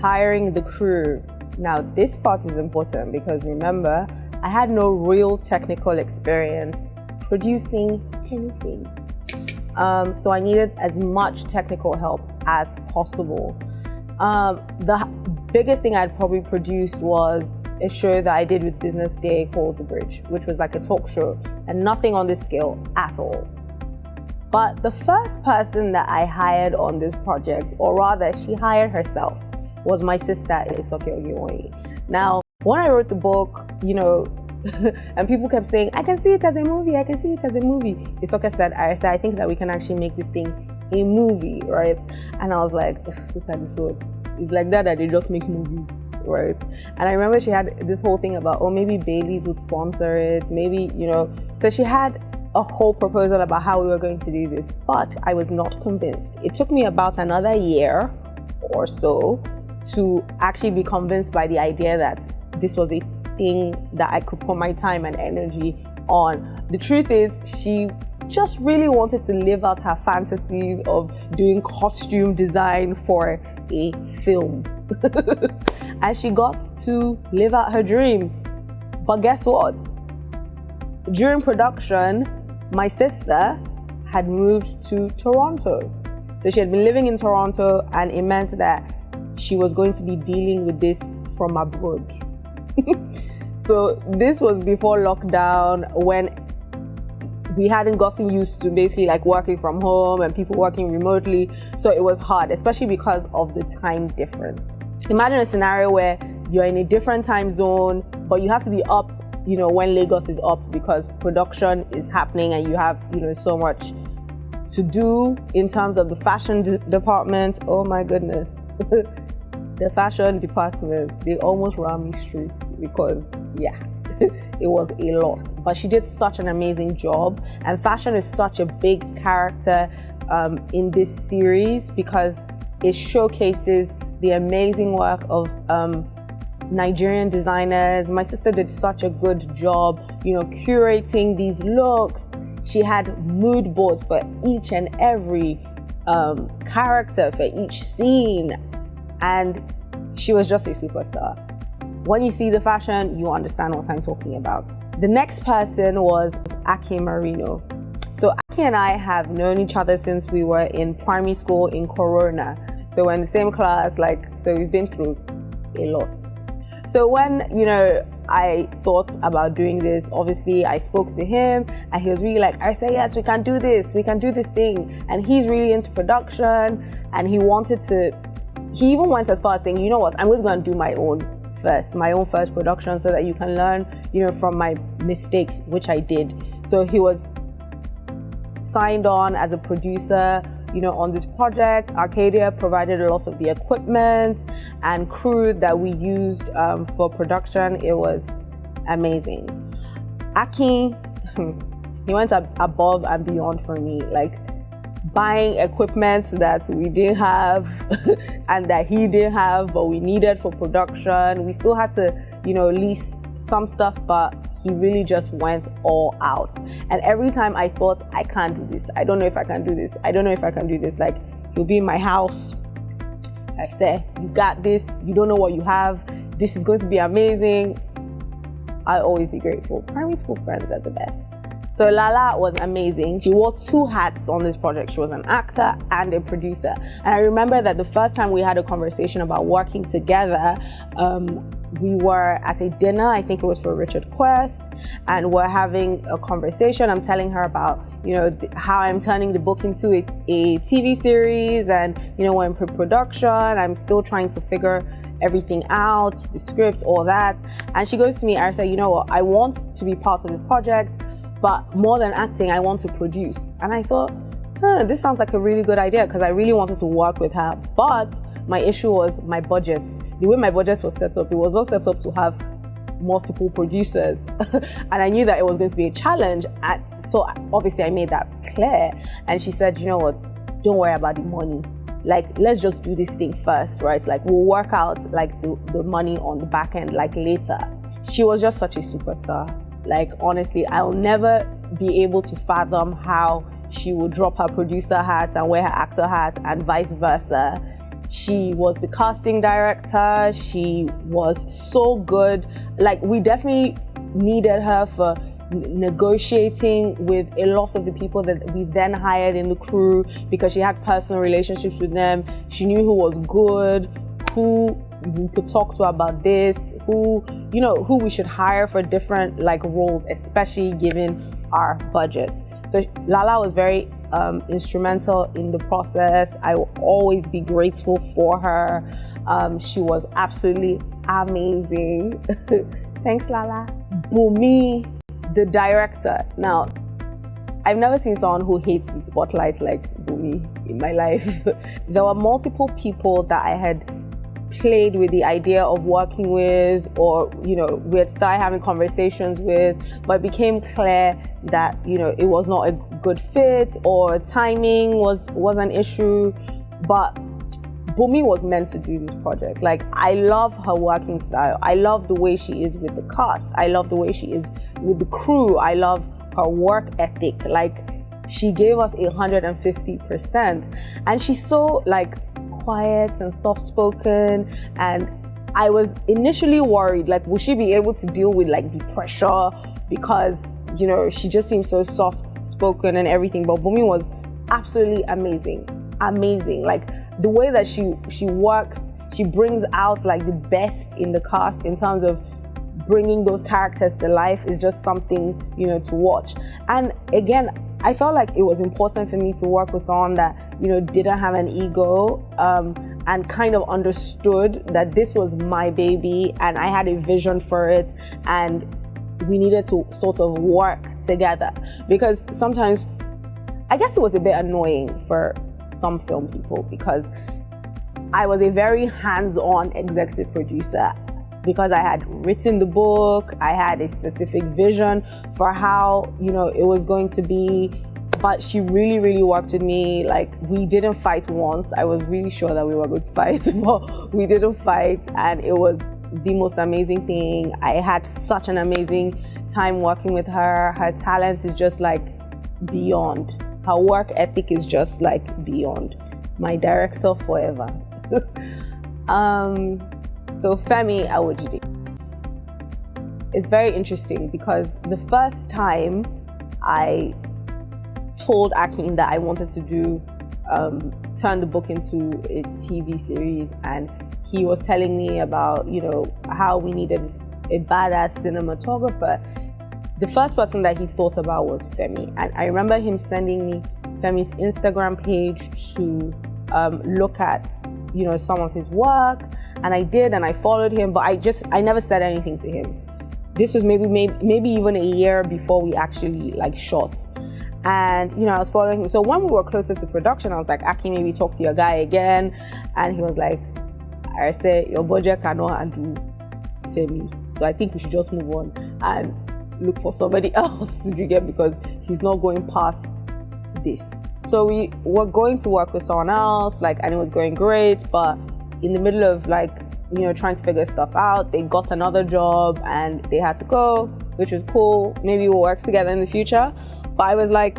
hiring the crew. Now, this part is important because remember, I had no real technical experience producing anything. So I needed as much technical help as possible. The biggest thing I'd probably produced was a show that I did with Business Day called The Bridge, which was like a talk show and nothing on this scale at all. But the first person that I hired on this project, or rather she hired herself, was my sister, Arese Ugwu. Now, when I wrote the book, and people kept saying, I can see it as a movie, I can see it as a movie. Isoke said, Arese, I think that we can actually make this thing a movie, right? And I was like, look at this one. It's like that they just make movies, right? And I remember she had this whole thing about, maybe Bailey's would sponsor it, maybe, So she had a whole proposal about how we were going to do this, but I was not convinced. It took me about another year or so to actually be convinced by the idea that this was a thing that I could put my time and energy on. The truth is, she just really wanted to live out her fantasies of doing costume design for a film. And she got to live out her dream. But guess what? During production, my sister had moved to Toronto. So she had been living in Toronto, and it meant that she was going to be dealing with this from abroad. So this was before lockdown, when we hadn't gotten used to basically like working from home and people working remotely. So it was hard, especially because of the time difference. Imagine a scenario where you're in a different time zone, but you have to be up, when Lagos is up because production is happening and you have, so much to do in terms of the fashion department. Oh my goodness. The fashion department, they almost ran me streets because, it was a lot. But she did such an amazing job. And fashion is such a big character in this series because it showcases the amazing work of Nigerian designers. My sister did such a good job, curating these looks. She had mood boards for each and every character, for each scene. And she was just a superstar. When you see the fashion, you understand what I'm talking about. The next person was Aki Marino. So Aki and I have known each other since we were in primary school in Corona. So we're in the same class, so we've been through a lot. So when, I thought about doing this, obviously I spoke to him and he was really like, I say, yes, we can do this thing. And he's really into production, and he even went as far as saying, you know what, I'm just going to do my own first production so that you can learn, from my mistakes, which I did. So he was signed on as a producer, on this project. Arcadia provided a lot of the equipment and crew that we used for production. It was amazing. Aki, he went above and beyond for me, buying equipment that we didn't have and that he didn't have, but we needed for production. We still had to, lease some stuff, but he really just went all out. And every time I thought, I can't do this, I don't know if I can do this, I don't know if I can do this, he'll be in my house. I say, you got this, you don't know what you have, this is going to be amazing. I'll always be grateful. Primary school friends are the best. So Lala was amazing. She wore 2 hats on this project. She was an actor and a producer. And I remember that the first time we had a conversation about working together, we were at a dinner, I think it was for Richard Quest, and we're having a conversation. I'm telling her about, how I'm turning the book into a TV series, and, we're in pre-production. I'm still trying to figure everything out, the script, all that. And she goes to me, Arese, you know what, I want to be part of this project, but more than acting, I want to produce. And I thought, this sounds like a really good idea, because I really wanted to work with her. But my issue was my budget. The way my budget was set up, it was not set up to have multiple producers. And I knew that it was going to be a challenge. So obviously I made that clear. And she said, you know what, don't worry about the money. Let's just do this thing first, right? We'll work out the money on the back end later. She was just such a superstar. Honestly, I'll never be able to fathom how she would drop her producer hat and wear her actor hat and vice versa. She was the casting director. She was so good. Like, we definitely needed her for negotiating with a lot of the people that we then hired in the crew, because she had personal relationships with them. She knew who was good, who we could talk to about this, who we should hire for different like roles, especially given our budget. So Lala was very instrumental in the process. I will always be grateful for her. She was absolutely amazing. Thanks, Lala. Bumi, the director. Now, I've never seen someone who hates the spotlight like Bumi in my life. There were multiple people that I had played with the idea of working with, or we had started having conversations with, but it became clear that it was not a good fit, or timing was an issue. But Bumi was meant to do this project. Like, I love her working style. I love the way she is with the cast. I love the way she is with the crew. I love her work ethic. Like, she gave us 150%, and she's so like quiet and soft-spoken, and I was initially worried, like, will she be able to deal with like the pressure, because she just seems so soft-spoken and everything. But Bumi was absolutely amazing. Like, the way that she works, she brings out like the best in the cast in terms of bringing those characters to life, is just something to watch. And again, I felt like it was important for me to work with someone that, didn't have an ego, and kind of understood that this was my baby and I had a vision for it, and we needed to sort of work together. Because sometimes, I guess it was a bit annoying for some film people, because I was a very hands-on executive producer, because I had written the book, I had a specific vision for how, it was going to be. But she really, really worked with me. Like, we didn't fight once. I was really sure that we were going to fight, but we didn't fight. And it was the most amazing thing. I had such an amazing time working with her. Her talent is just like beyond. Her work ethic is just like beyond. My director forever. So Femi Awojide. It's very interesting, because the first time I told Akin that I wanted to do turn the book into a TV series, and he was telling me about how we needed a badass cinematographer, the first person that he thought about was Femi. And I remember him sending me Femi's Instagram page to look at some of his work, and I did, and I followed him, but I never said anything to him. This was maybe even a year before we actually like shot. And I was following him. So when we were closer to production, I was like, Aki, maybe talk to your guy again. And he was like, Arese, your budget cannot handle Femi, so I think we should just move on and look for somebody else, because he's not going past this. So we were going to work with someone else, and it was going great, but in the middle of trying to figure stuff out, they got another job and they had to go, which was cool. Maybe we'll work together in the future. But I was like,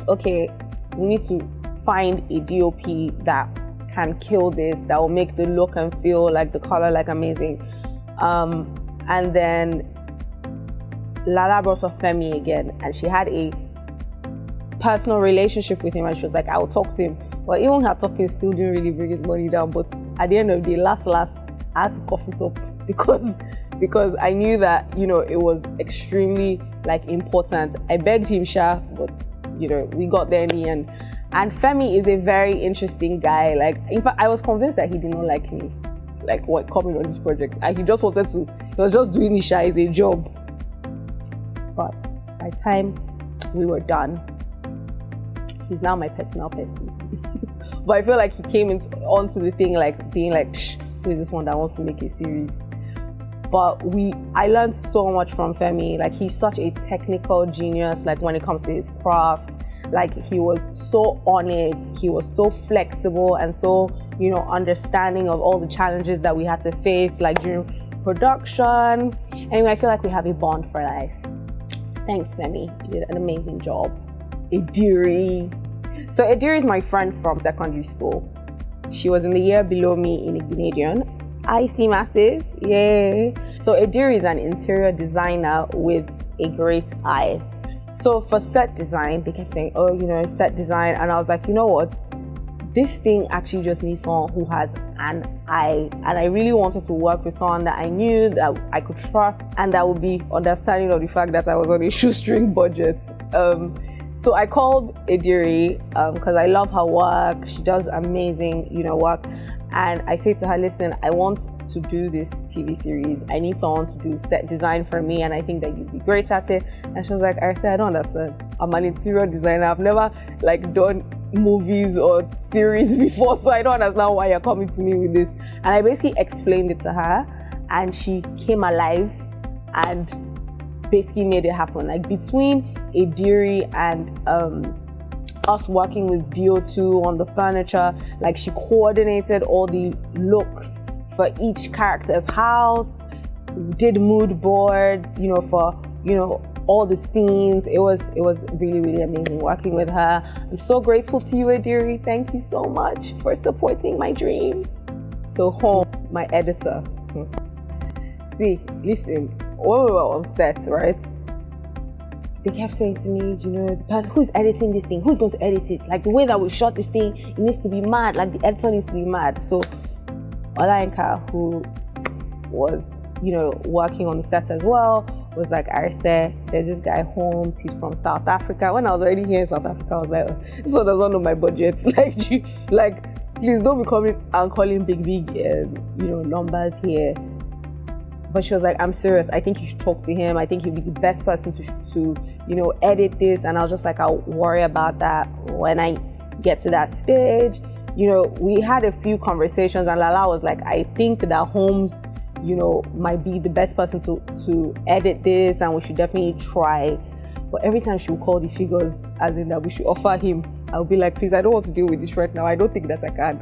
okay, we need to find a DOP that can kill this, that will make the look and feel like the color amazing. And then Lala brought up Femi again, and she had a personal relationship with him, and she was like, I will talk to him. Well, even her talking still didn't really bring his money down, but at the end of the day, last I had to cough it up, because I knew that it was extremely important. I begged him, but we got there in the end. And Femi is a very interesting guy. In fact, I was convinced that he did not like me, what coming on this project, and he just wanted to. He was just doing it as a job. But by the time we were done, he's now my personal person. But I feel like he came onto the thing being like, who is this one that wants to make a series? But I learned so much from Femi. He's such a technical genius, when it comes to his craft. He was so on it. He was so flexible and so, understanding of all the challenges that we had to face, during production. Anyway, I feel like we have a bond for life. Thanks, Femi. You did an amazing job. Adirie. So Adirie is my friend from secondary school. She was in the year below me in Igbinedion. I see massive, yay. So Adirie is an interior designer with a great eye. So for set design, they kept saying, oh, set design. And I was like, you know what? This thing actually just needs someone who has an eye. And I really wanted to work with someone that I knew, that I could trust, and that would be understanding of the fact that I was on a shoestring budget. So I called Adirie because I love her work. She does amazing, work. And I said to her, listen, I want to do this TV series. I need someone to do set design for me, and I think that you'd be great at it. And she was like, Arese, I don't understand. I'm an interior designer. I've never done movies or series before, so I don't understand why you're coming to me with this. And I basically explained it to her, and she came alive and basically made it happen. Between Adirie and us working with DO2 on the furniture, she coordinated all the looks for each character's house, did mood boards, for all the scenes. It was really, really amazing working with her. I'm so grateful to you, Adirie. Thank you so much for supporting my dream. So Holmes, my editor. See, listen, when we were on set, right? They kept saying to me, the person who's editing this thing, who's going to edit it? The way that we shot this thing, it needs to be mad. The editor needs to be mad. So Olainka, who was, working on the set as well, was like, Arese, there's this guy Holmes, he's from South Africa. When I was already here in South Africa, I was like, oh, this one doesn't know my budget. Please don't be coming and calling big, numbers here. But she was like, I'm serious. I think you should talk to him. I think he'd be the best person to edit this. And I was just like, I'll worry about that when I get to that stage. We had a few conversations, and Lala was like, I think that Holmes, might be the best person to edit this, and we should definitely try. But every time she would call the figures, as in that we should offer him, I would be like, please, I don't want to deal with this right now. I don't think that I can,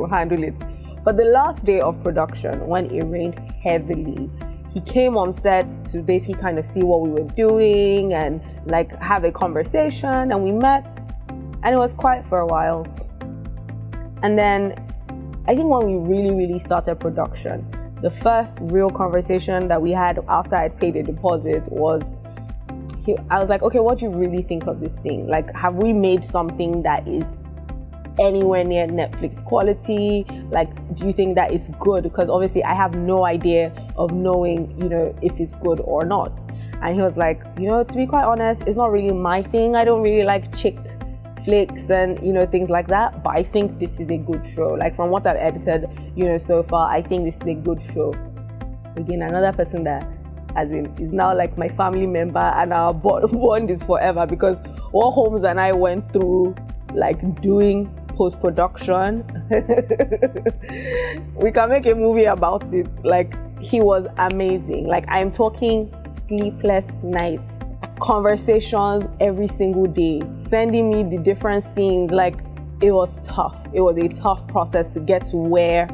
handle it. But the last day of production, when it rained heavily, he came on set to basically kind of see what we were doing and have a conversation, and we met, and it was quiet for a while. And then I think when we really, really started production, the first real conversation that we had after I'd paid a deposit was, I was like, okay, what do you really think of this thing? Have we made something that is anywhere near Netflix quality? Do you think that is good? Because obviously I have no idea of knowing, if it's good or not. And he was like, to be quite honest, it's not really my thing. I don't really like chick flicks and, things like that. But I think this is a good show. From what I've edited, so far, I think this is a good show. Again, another person that, is now my family member, and our bond is forever, because what Holmes and I went through, doing post-production, we can make a movie about it. He was amazing. I'm talking sleepless nights, conversations every single day, sending me the different scenes. It was tough. It was a tough process to get to where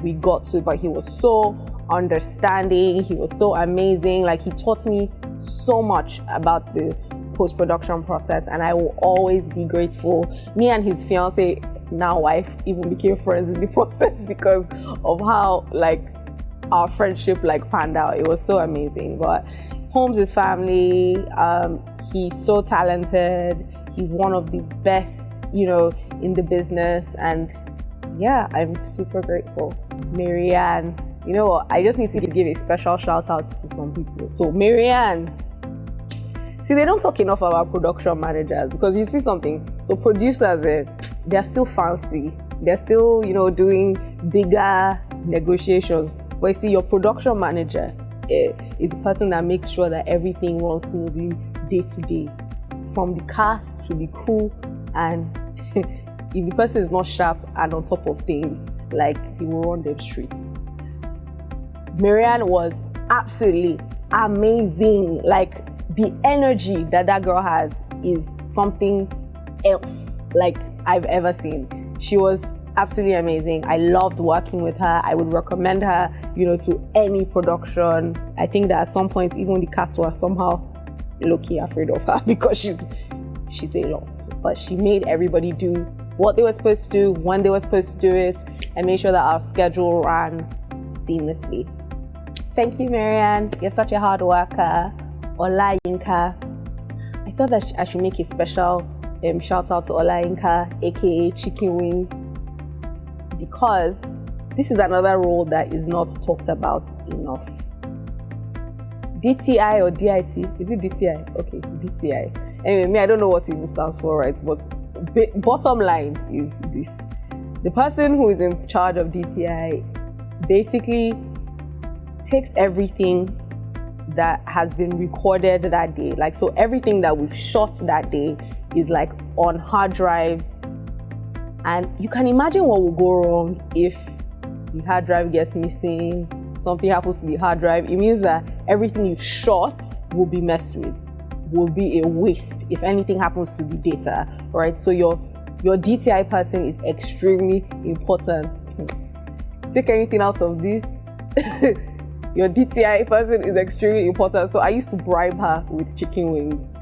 we got to, but he was so understanding. He was so amazing. He taught me so much about the post-production process, and I will always be grateful. Me and his fiance, now wife, even became friends in the process because of how our friendship panned out. It was so amazing. But Holmes' family, he's so talented. He's one of the best, in the business, and yeah, I'm super grateful. Marianne, I just need to give a special shout out to some people. So Marianne, see, they don't talk enough about production managers, because you see something. So producers, they're still fancy. They're still, doing bigger negotiations. But you see, your production manager is the person that makes sure that everything runs smoothly day to day, from the cast to the crew. And if the person is not sharp and on top of things, they will run them streets. Marianne was absolutely amazing. The energy that girl has is something else I've ever seen. She was absolutely amazing. I loved working with her. I would recommend her, to any production. I think that at some point, even the cast was somehow low-key afraid of her because she's a lot. But she made everybody do what they were supposed to do, when they were supposed to do it, and made sure that our schedule ran seamlessly. Thank you, Marianne. You're such a hard worker. Ola Yinka. I thought that I should make a special shout out to Ola Yinka, aka Chicken Wings, because this is another role that is not talked about enough. DTI or DIT? Is it DTI? Okay, DTI. Anyway, me, I don't know what it stands for, right? But bottom line is this. The person who is in charge of DTI basically takes everything that has been recorded that day. Like, so everything that we've shot that day is like on hard drives. And you can imagine what will go wrong if the hard drive gets missing, something happens to the hard drive. It means that everything you've shot will be messed with, will be a waste if anything happens to the data, right? So your DTI person is extremely important. Take anything out of this, your DTI person is extremely important. So I used to bribe her with chicken wings.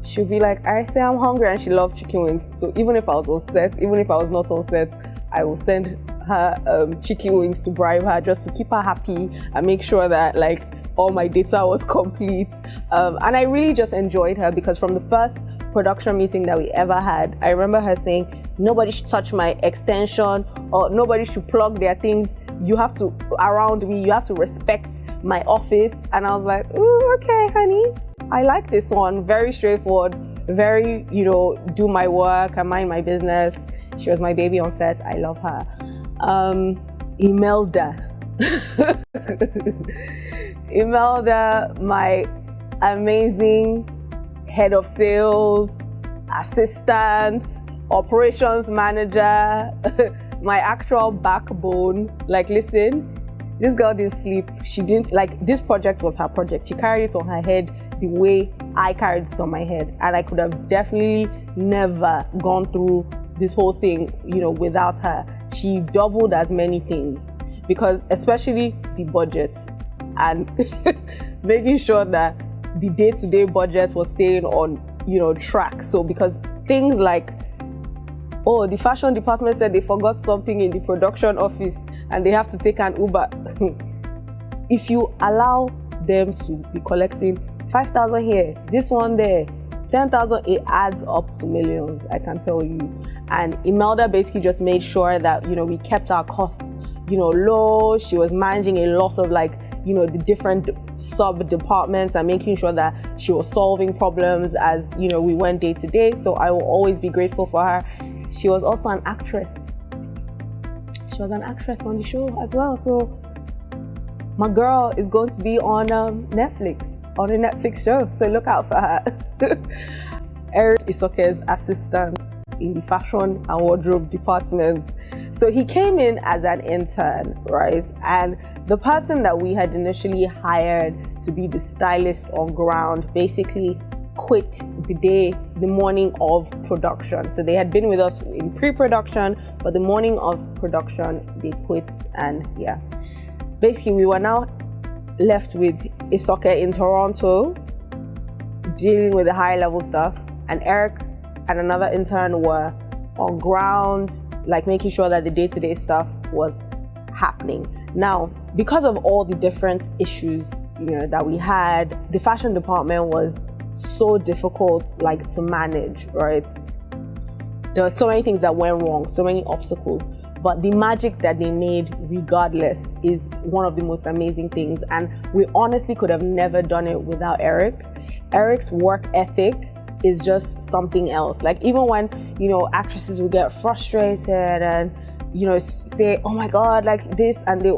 She'll be like, Arese, I'm hungry, and she loved chicken wings. So even if I was on set, even if I was not on set, I will send her chicken wings to bribe her, just to keep her happy and make sure that like all my data was complete. And I really just enjoyed her, because from the first production meeting that we ever had, I remember her saying, nobody should touch my extension, or nobody should plug their things. You have to, around me, you have to respect my office. And I was like, ooh, okay, honey, I like this one. Very straightforward, very, do my work and mind my business. She was my baby on set. I love her. Imelda. Imelda, my amazing head of sales, assistant, operations manager, my actual backbone. Like, listen, this girl didn't sleep. She didn't, like, this project was her project. She carried it on her head the way I carried it on my head. And I could have definitely never gone through this whole thing, without her. She doubled as many things, because especially the budget and making sure that the day-to-day budget was staying on, track. So because things like, oh, the fashion department said they forgot something in the production office and they have to take an Uber. If you allow them to be collecting 5,000 here, this one there, 10,000, it adds up to millions, I can tell you. And Imelda basically just made sure that, we kept our costs, low. She was managing a lot of the different sub-departments and making sure that she was solving problems as, we went day to day. So I will always be grateful for her. She was also an actress. She was an actress on the show as well. So my girl is going to be on Netflix, on a Netflix show. So look out for her. Eric Isoke's assistant in the fashion and wardrobe department. So he came in as an intern, right? And the person that we had initially hired to be the stylist on ground basically quit the morning of production. So they had been with us in pre-production, but the morning of production, they quit. And yeah, basically we were now left with Isoke in Toronto dealing with the high level stuff, and Eric and another intern were on ground, like making sure that the day-to-day stuff was happening. Now, because of all the different issues, that we had, the fashion department was so difficult, to manage, right? There were so many things that went wrong, so many obstacles, but the magic that they made regardless is one of the most amazing things. And we honestly could have never done it without Eric. Eric's work ethic is just something else. Like, even when, actresses would get frustrated and, say, oh my God, like this, and they,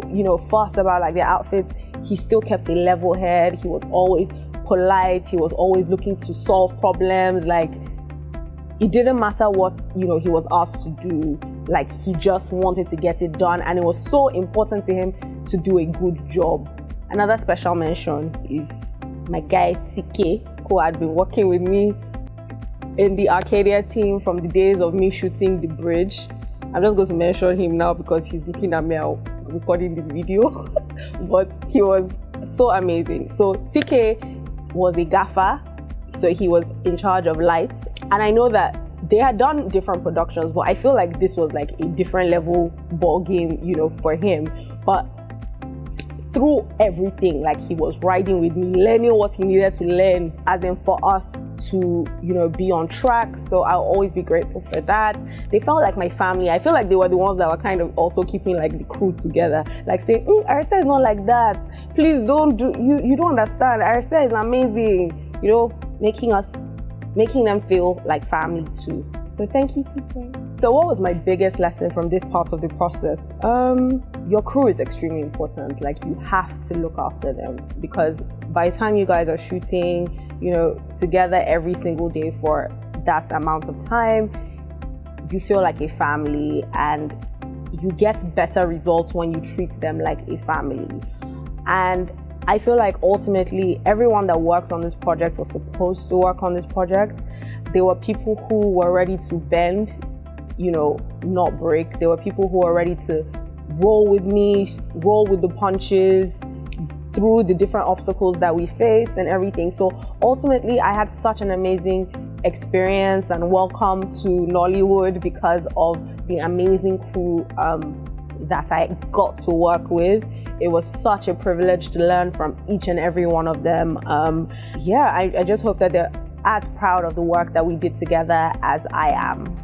fuss about their outfits, he still kept a level head. He was always polite. He was always looking to solve problems. Like, it didn't matter what, he was asked to do. Like, he just wanted to get it done. And it was so important to him to do a good job. Another special mention is my guy, TK, who had been working with me in the Arcadia team from the days of me shooting The Bridge. I'm just going to mention him now because he's looking at me recording this video. But he was so amazing. So TK was a gaffer. So he was in charge of lights. And I know that they had done different productions, but I feel like this was like a different level ball game, you know, for him. But through everything, like he was riding with me, learning what he needed to learn, as in for us to, you know, be on track. So I'll always be grateful for that. They felt like my family. I feel like they were the ones that were kind of also keeping like the crew together, like saying, Arese is not like that. Please don't do, you don't understand. Arese is amazing, you know, making them feel like family too. So thank you, TK. So what was my biggest lesson from this part of the process? Your crew is extremely important. Like, you have to look after them, because by the time you guys are shooting, you know, together every single day for that amount of time, you feel like a family, and you get better results when you treat them like a family. And I feel like ultimately everyone that worked on this project was supposed to work on this project. There were people who were ready to bend, you know, not break. There were people who were ready to roll with me, roll with the punches through the different obstacles that we face and everything. So ultimately, I had such an amazing experience and welcome to Nollywood because of the amazing crew that I got to work with. It was such a privilege to learn from each and every one of them. I just hope that they're as proud of the work that we did together as I am.